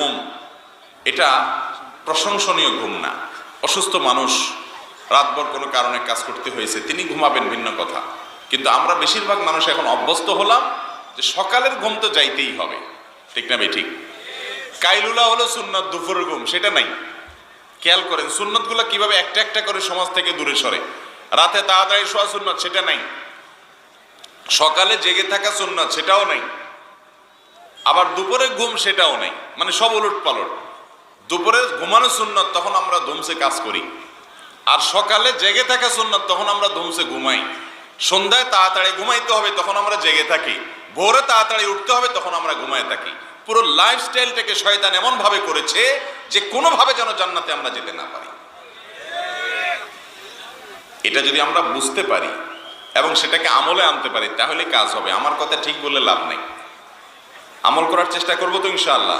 ঘুম এটা প্রশংসনীয় ঘুম না। অসুস্থ মানুষ রাতভর কোনো কারণে কাজ করতে হয়েছে, তিনি ঘুমাবেন ভিন্ন কথা, কিন্তু আমরা বেশিরভাগ মানুষ এখন অভ্যস্ত হলাম যে সকালের ঘুম তো যাইতেই হবে, ঠিক না ভাই? ঠিক। কাইলুলা হলো সুন্নত, দুপুরের ঘুম সেটা নাই। খেয়াল করেন সুন্নতগুলো কিভাবে একটা একটা করে সমাজ থেকে দূরে সরে। রাতে তাড়াতাড়ি শোয়া সুন্নত সেটা নাই, সকালে জেগে থাকা সুন্নত সেটাও নাই, আবার দুপুরে ঘুম সেটাও নাই, মানে সব উলট পালট। দুপুরে ঘুমানো সুন্নত, তখন আমরা ধুমসে কাজ করি, আর সকালে জেগে থাকা সুন্নত, তখন আমরা ধুমসে ঘুমাই। সন্ধ্যায় তাড়াতাড়ি ঘুমাইতে হবে, তখন আমরা জেগে থাকি। ভোরে তাড়াতাড়ি উঠতে হবে, তখন আমরা ঘুমায় থাকি। পুরো লাইফস্টাইলটাকে শয়তান এমন ভাবে করেছে যে কোনোভাবে যেন জান্নাতে আমরা যেতে না পারি। এটা যদি আমরা বুঝতে পারি এবং সেটাকে আমলে আনতে পারি তাহলে কাজ হবে। আমার কথা ঠিক বললে লাভ নেই। আমল করার চেষ্টা করবো তো ইনশাআল্লাহ।